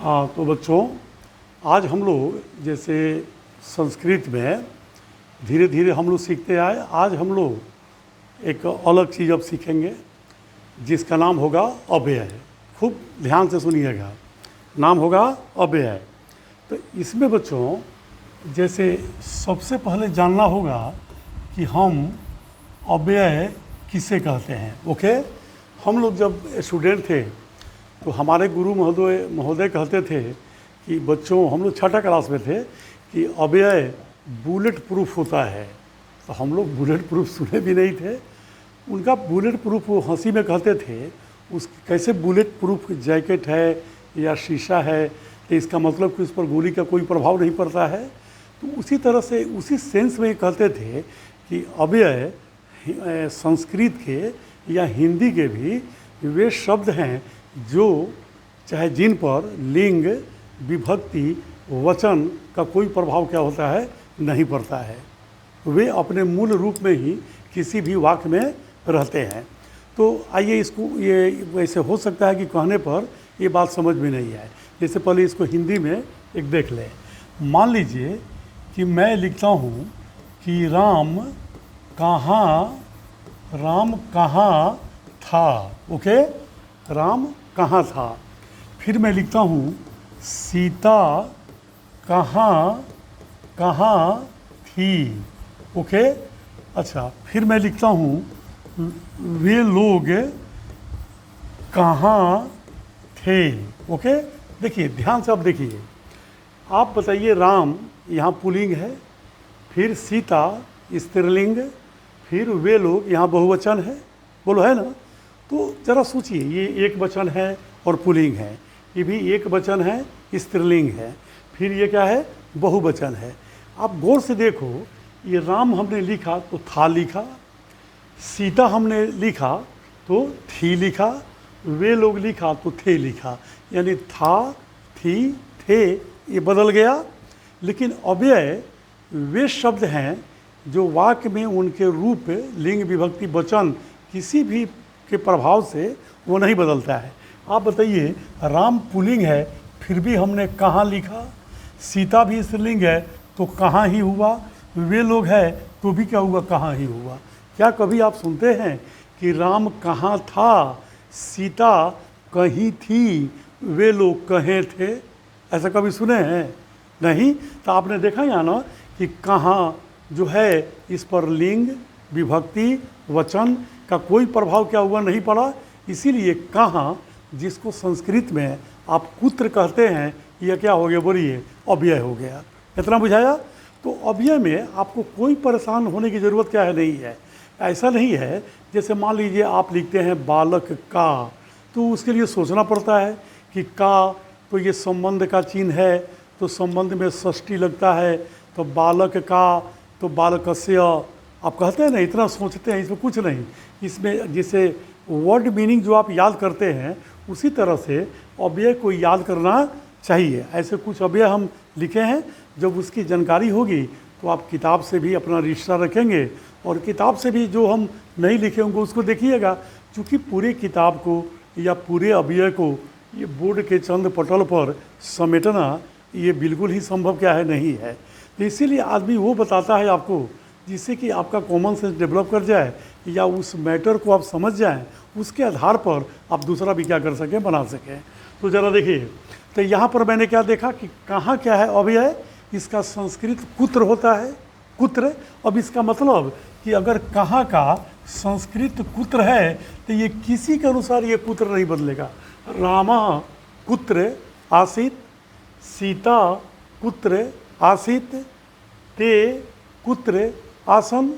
हाँ, तो बच्चों आज हम लोग जैसे संस्कृत में धीरे धीरे हम लोग सीखते आए। आज हम लोग एक अलग चीज़ अब सीखेंगे जिसका नाम होगा अव्यय। खूब ध्यान से सुनिएगा, नाम होगा अव्यय। तो इसमें बच्चों जैसे सबसे पहले जानना होगा कि हम अव्यय किसे कहते हैं। ओके, हम लोग जब स्टूडेंट थे तो हमारे गुरु महोदय कहते थे कि बच्चों, हम लोग छठा क्लास में थे, कि अव्यय बुलेट प्रूफ होता है। तो हम लोग बुलेट प्रूफ सुने भी नहीं थे। उनका बुलेट प्रूफ वो हंसी में कहते थे, उस कैसे बुलेट प्रूफ जैकेट है या शीशा है, तो इसका मतलब कि उस पर गोली का कोई प्रभाव नहीं पड़ता है। तो उसी तरह से उसी सेंस में कहते थे कि अव्यय संस्कृत के या हिंदी के भी वे शब्द हैं जो चाहे जिन पर लिंग, विभक्ति, वचन का कोई प्रभाव क्या होता है, नहीं पड़ता है। वे अपने मूल रूप में ही किसी भी वाक्य में रहते हैं। तो आइए इसको, ये वैसे हो सकता है कि कहने पर ये बात समझ में नहीं आए। जैसे पहले इसको हिंदी में एक देख लें। मान लीजिए कि मैं लिखता हूँ कि राम कहाँ था। ओके, राम कहाँ था। फिर मैं लिखता हूँ सीता कहाँ थी। ओके, अच्छा, फिर मैं लिखता हूँ वे लोग कहाँ थे। ओके, देखिए ध्यान से, आप देखिए, आप बताइए, राम यहाँ पुल्लिंग है, फिर सीता स्त्रीलिंग, फिर वे लोग यहाँ बहुवचन है, बोलो है ना। तो जरा सोचिए, ये एक वचन है और पुल्लिंग है, ये भी एक वचन है, स्त्रीलिंग है, फिर ये क्या है, बहुवचन है। आप गौर से देखो, ये राम हमने लिखा तो था लिखा, सीता हमने लिखा तो थी लिखा, वे लोग लिखा तो थे लिखा, यानी था, थी, थे ये बदल गया। लेकिन अव्यय वे शब्द हैं जो वाक्य में उनके रूप, लिंग, विभक्ति, वचन किसी भी के प्रभाव से वो नहीं बदलता है। आप बताइए, राम पुल्लिंग है फिर भी हमने कहाँ लिखा, सीता भी स्त्रीलिंग है तो कहाँ ही हुआ, वे लोग है तो भी क्या हुआ, कहाँ ही हुआ। क्या कभी आप सुनते हैं कि राम कहाँ था, सीता कहीं थी, वे लोग कहीं थे? ऐसा कभी सुने हैं? नहीं। तो आपने देखा यहाँ ना कि कहाँ जो है, इस पर लिंग, विभक्ति, वचन का कोई प्रभाव क्या हुआ, नहीं पड़ा। इसीलिए कहाँ, जिसको संस्कृत में आप कुत्र कहते हैं, यह क्या हो गया, बोलिए, अव्यय हो गया। इतना बुझाया। तो अव्यय में आपको कोई परेशान होने की ज़रूरत क्या है, नहीं है। ऐसा नहीं है जैसे मान लीजिए आप लिखते हैं बालक का, तो उसके लिए सोचना पड़ता है कि का, तो ये संबंध का चिन्ह है, तो संबंध में षष्ठी लगता है, तो बालक का, तो बालकस्य आप कहते हैं ना, इतना सोचते हैं, इसमें कुछ नहीं। इसमें जैसे वर्ड मीनिंग जो आप याद करते हैं, उसी तरह से अव्यय को याद करना चाहिए। ऐसे कुछ अव्यय हम लिखे हैं, जब उसकी जानकारी होगी तो आप किताब से भी अपना रिश्ता रखेंगे, और किताब से भी जो हम नहीं लिखे होंगे उसको देखिएगा। क्योंकि पूरे किताब को या पूरे अव्यय को ये बोर्ड के चंद पटल पर समेटना ये बिल्कुल ही संभव क्या है, नहीं है। तो इसीलिए आदमी वो बताता है आपको जिससे कि आपका कॉमन सेंस डेवलप कर जाए, या उस मैटर को आप समझ जाएं, उसके आधार पर आप दूसरा भी क्या कर सकें, बना सकें। तो ज़रा देखिए, तो यहाँ पर मैंने क्या देखा कि कहाँ क्या है अव्यय, इसका संस्कृत कुत्र होता है, कुत्र। अब इसका मतलब कि अगर कहाँ का संस्कृत कुत्र है तो ये किसी के अनुसार ये कुत्र नहीं बदलेगा। रामा कुत्र आसीत, सीता कुत्र आसीत, ते कुत्र आसन।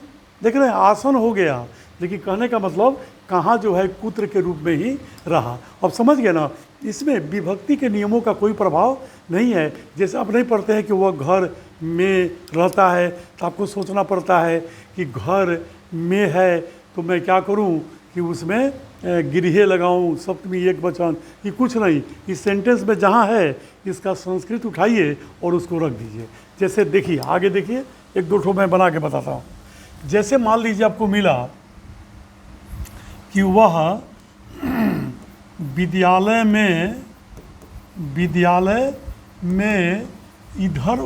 देख रहे हैं, आसन हो गया, लेकिन कहने का मतलब कहाँ जो है कुत्र के रूप में ही रहा। अब समझ गए ना, इसमें विभक्ति के नियमों का कोई प्रभाव नहीं है। जैसे आप नहीं पढ़ते हैं कि वह घर में रहता है, तो आपको सोचना पड़ता है कि घर में है तो मैं क्या करूं कि उसमें गृह लगाऊं, सप्तमी एक वचन, ये कुछ नहीं। इस सेंटेंस में जहाँ है इसका संस्कृत उठाइए और उसको रख दीजिए। जैसे देखिए, आगे देखिए, एक दो ठो मैं बना के बताता हूँ। जैसे मान लीजिए आपको मिला कि वह विद्यालय में विद्यालय में इधर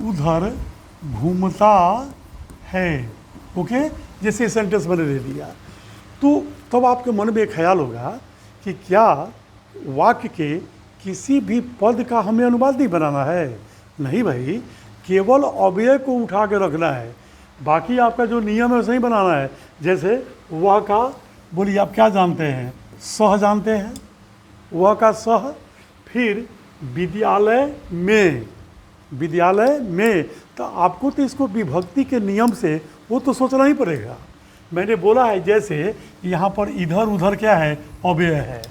उधर घूमता है। ओके, जैसे सेंटेंस मैंने दे दिया, तो तब आपके मन में एक ख्याल होगा कि क्या वाक्य के किसी भी पद का हमें अनुवाद नहीं बनाना है। नहीं भाई, केवल अव्यय को उठा के रखना है, बाकी आपका जो नियम है वैसे ही बनाना है। जैसे वह का, बोलिए आप क्या जानते हैं? सह जानते हैं, वह का सह। फिर विद्यालय में, तो आपको तो इसको विभक्ति के नियम से वो तो सोचना ही पड़ेगा। मैंने बोला है जैसे यहाँ पर इधर उधर क्या है? अव्यय है।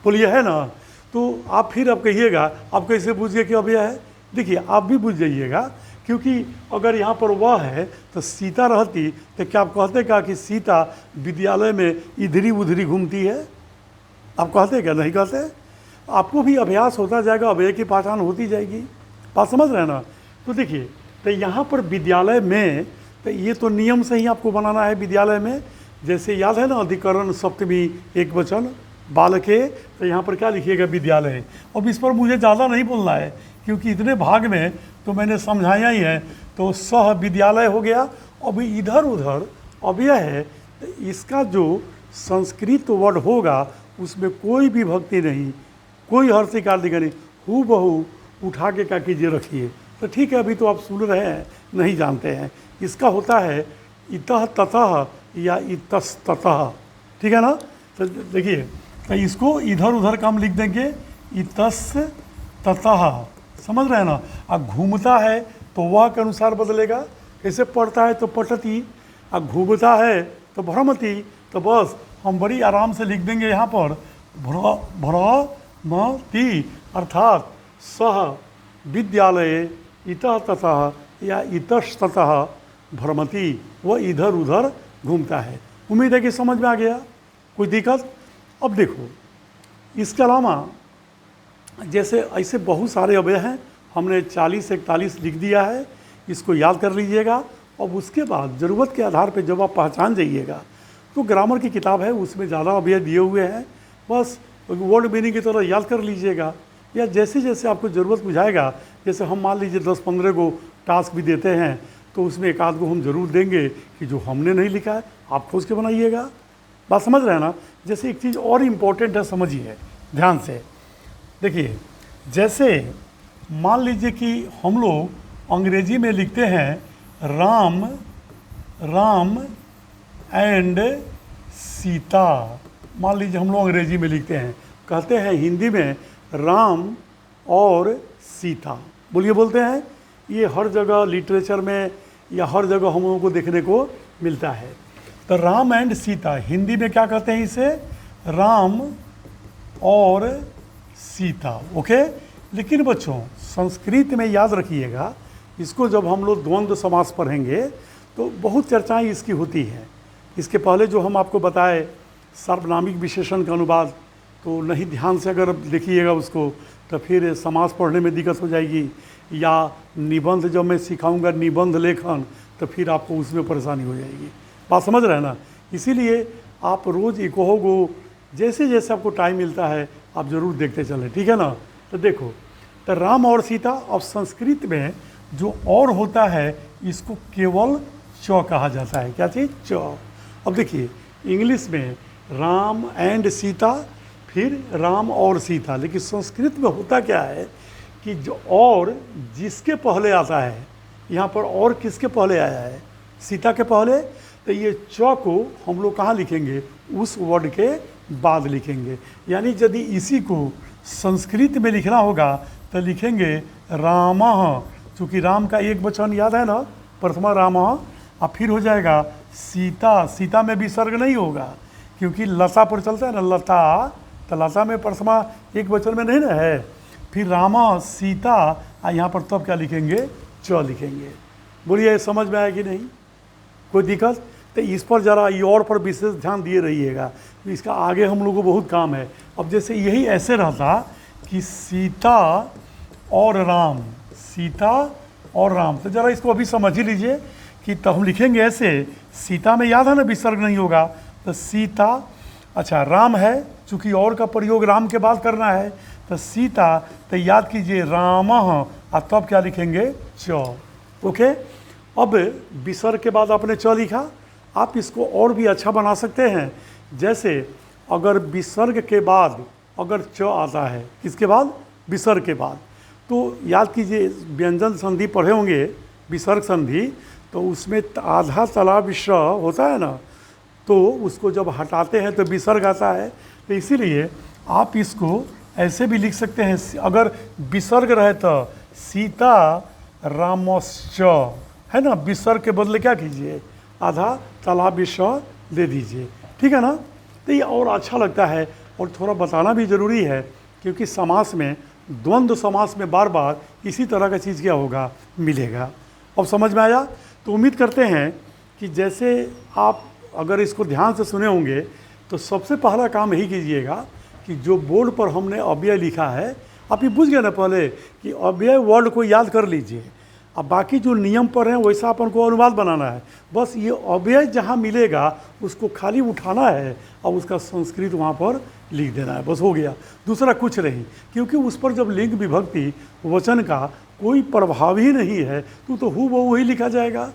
बोलिए है ना? तो आप फिर आप कहिएगा, आप कैसे बूझिए कि अव्यय है? देखिए आप भी बुझ जाइएगा, क्योंकि अगर यहाँ पर वह है तो सीता रहती तो क्या आप कहते क्या कि सीता विद्यालय में इधरी उधरी घूमती है? आप कहते क्या? नहीं कहते। आपको भी अभ्यास होता जाएगा, अव्यय की पहचान होती जाएगी। बात समझ रहे हैं ना? तो देखिए, तो यहाँ पर विद्यालय में, तो ये तो नियम से ही आपको बनाना है विद्यालय में। जैसे याद है ना, अधिकरण सप्तमी एक वचन बालके, तो यहाँ पर क्या लिखिएगा? विद्यालय। अब इस पर मुझे ज़्यादा नहीं बोलना है, क्योंकि इतने भाग में तो मैंने समझाया ही है। तो सह विद्यालय हो गया। अभी इधर उधर अव्यय है, तो इसका जो संस्कृत वर्ड होगा उसमें कोई भी भक्ति नहीं, कोई हर्षिकार्तिक नहीं, हू बहू उठा के क्या कीजिए रखिए। तो ठीक है, अभी तो आप सुन रहे हैं, नहीं जानते हैं। इसका होता है इतः ततः या इतस्ततः, ठीक है ना? तो देखिए, तो इसको इधर उधर का हम लिख देंगे इतस ततः, समझ रहे हैं ना? अब घूमता है तो वह के अनुसार बदलेगा। कैसे पढ़ता है तो पठती, अब घूमता है तो भ्रमति। तो बस हम बड़ी आराम से लिख देंगे यहाँ पर भ्रमति, अर्थात सह विद्यालय इतः ततः या इतस्ततः भ्रमति, वह इधर उधर घूमता है। उम्मीद है कि समझ में आ गया, कोई दिक्कत? अब देखो, इसके अलावा जैसे ऐसे बहुत सारे अव्यय हैं, हमने 40-41 लिख दिया है, इसको याद कर लीजिएगा। अब उसके बाद ज़रूरत के आधार पे जब आप पहचान जाइएगा, तो ग्रामर की किताब है उसमें ज़्यादा अव्यय दिए हुए हैं, बस वर्ड मीनिंग की तरह याद कर लीजिएगा। या जैसे जैसे आपको ज़रूरत बुझाएगा, जैसे हम मान लीजिए 10-15 को टास्क भी देते हैं, तो उसमें एक आध को हम ज़रूर देंगे कि जो हमने नहीं लिखा है आप खोज के बनाइएगा। बात समझ रहे हैं ना? जैसे एक चीज़ और इम्पोर्टेंट है, समझिए ध्यान से। देखिए, जैसे मान लीजिए कि हम लोग अंग्रेजी में लिखते हैं राम एंड सीता। मान लीजिए हम लोग अंग्रेजी में लिखते हैं, कहते हैं हिंदी में राम और सीता। बोलिए, बोलते हैं। ये हर जगह लिटरेचर में या हर जगह हम लोगों को देखने को मिलता है। तो राम एंड सीता, हिंदी में क्या कहते हैं इसे? राम और सीता। ओके, लेकिन बच्चों संस्कृत में याद रखिएगा, इसको जब हम लोग द्वंद्व समास पढ़ेंगे तो बहुत चर्चाएं इसकी होती हैं। इसके पहले जो हम आपको बताए सार्वनामिक विशेषण का अनुवाद, तो नहीं ध्यान से अगर देखिएगा उसको तो फिर समास पढ़ने में दिक्कत हो जाएगी। या निबंध जब मैं सिखाऊंगा निबंध लेखन, तो फिर आपको उसमें परेशानी हो जाएगी। बात समझ रहे हैं ना? इसीलिए आप रोज़ इकोहो जैसे जैसे आपको टाइम मिलता है आप ज़रूर देखते चलें, ठीक है ना? तो देखो, तो राम और सीता। अब संस्कृत में जो और होता है इसको केवल च कहा जाता है। क्या चीज़? च। अब देखिए, इंग्लिश में राम एंड सीता, फिर राम और सीता, लेकिन संस्कृत में होता क्या है कि जो और जिसके पहले आता है, यहाँ पर और किसके पहले आया है? सीता के पहले। तो ये च को हम लोग कहाँ लिखेंगे? उस वर्ड के बाद लिखेंगे। यानी यदि इसी को संस्कृत में लिखना होगा तो लिखेंगे रामः, चूँकि राम का एक वचन याद है ना, प्रथमा रामः, और फिर हो जाएगा सीता। सीता में विसर्ग नहीं होगा, क्योंकि लता पर चलता है ना, लता, तो लता में प्रथमा एक वचन में नहीं ना है। फिर रामा सीता, और यहाँ पर तब क्या लिखेंगे? च लिखेंगे। बोलिए समझ में आया कि नहीं? कोई दिक्कत? तो इस पर ज़रा ये और पर विशेष ध्यान दिए रहिएगा, इसका आगे हम लोगों को बहुत काम है। अब जैसे यही ऐसे रहता कि सीता और राम, सीता और राम, तो ज़रा इसको अभी समझ ही लीजिए कि तब हम लिखेंगे ऐसे। सीता में याद है ना विसर्ग नहीं होगा, तो सीता। अच्छा, राम है चूँकि और का प्रयोग राम के बाद करना है तो सीता, तो याद कीजिए रामः और तब क्या लिखेंगे च। ओके, अब विसर्ग के बाद आपने च लिखा, आप इसको और भी अच्छा बना सकते हैं। जैसे अगर विसर्ग के बाद अगर च आता है, किसके बाद, विसर्ग के बाद, तो याद कीजिए व्यंजन संधि पढ़े होंगे, विसर्ग संधि, तो उसमें आधा तालाब श होता है ना, तो उसको जब हटाते हैं तो विसर्ग आता है। तो इसीलिए आप इसको ऐसे भी लिख सकते हैं, अगर विसर्ग रहे तो सीता रामश्च, है ना, विसर्ग के बदले क्या कीजिए, आधा तालाब श दे दीजिए, ठीक है ना। तो ये और अच्छा लगता है, और थोड़ा बताना भी ज़रूरी है, क्योंकि समास में, द्वंद्व समास में बार बार इसी तरह का चीज़ क्या होगा, मिलेगा। अब समझ में आया। तो उम्मीद करते हैं कि जैसे आप अगर इसको ध्यान से सुने होंगे तो सबसे पहला काम यही कीजिएगा कि जो बोर्ड पर हमने अव्यय लिखा है, आप ये बुझ गए ना पहले कि अव्यय वर्ड को याद कर लीजिए। अब बाकी जो नियम पर हैं वैसा अपन को अनुवाद बनाना है। बस ये अव्यय जहाँ मिलेगा उसको खाली उठाना है और उसका संस्कृत वहाँ पर लिख देना है, बस हो गया, दूसरा कुछ नहीं। क्योंकि उस पर जब लिंग विभक्ति वचन का कोई प्रभाव ही नहीं है तो हु वो वही लिखा जाएगा,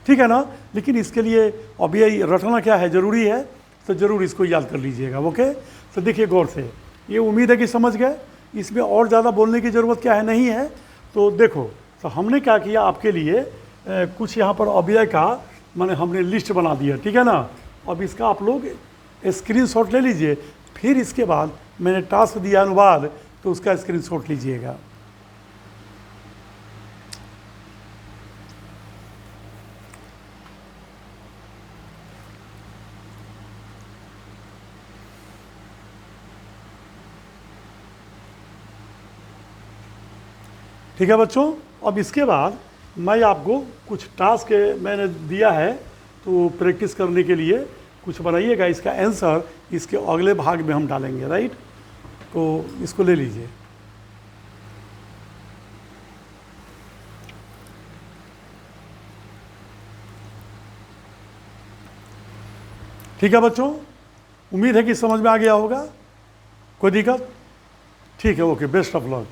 ठीक है ना। लेकिन इसके लिए अव्यय रटना क्या है, ज़रूरी है, तो ज़रूर इसको याद कर लीजिएगा। ओके, तो देखिए गौर से, ये उम्मीद है कि समझ गए। इसमें और ज़्यादा बोलने की ज़रूरत क्या है, नहीं है। तो देखो, तो हमने क्या किया आपके लिए कुछ यहाँ पर अव्यय का माने हमने लिस्ट बना दिया, ठीक है ना। अब इसका आप लोग स्क्रीनशॉट ले लीजिए, फिर इसके बाद मैंने टास्क दिया अनुवाद, तो उसका स्क्रीनशॉट लीजिएगा। ठीक है बच्चों, अब इसके बाद मैं आपको कुछ टास्क मैंने दिया है, तो प्रैक्टिस करने के लिए कुछ बनाइएगा। इसका आंसर इसके अगले भाग में हम डालेंगे, राइट। तो इसको ले लीजिए। ठीक है बच्चों, उम्मीद है कि समझ में आ गया होगा। कोई दिक्कत, ठीक है, ओके, बेस्ट ऑफ लक।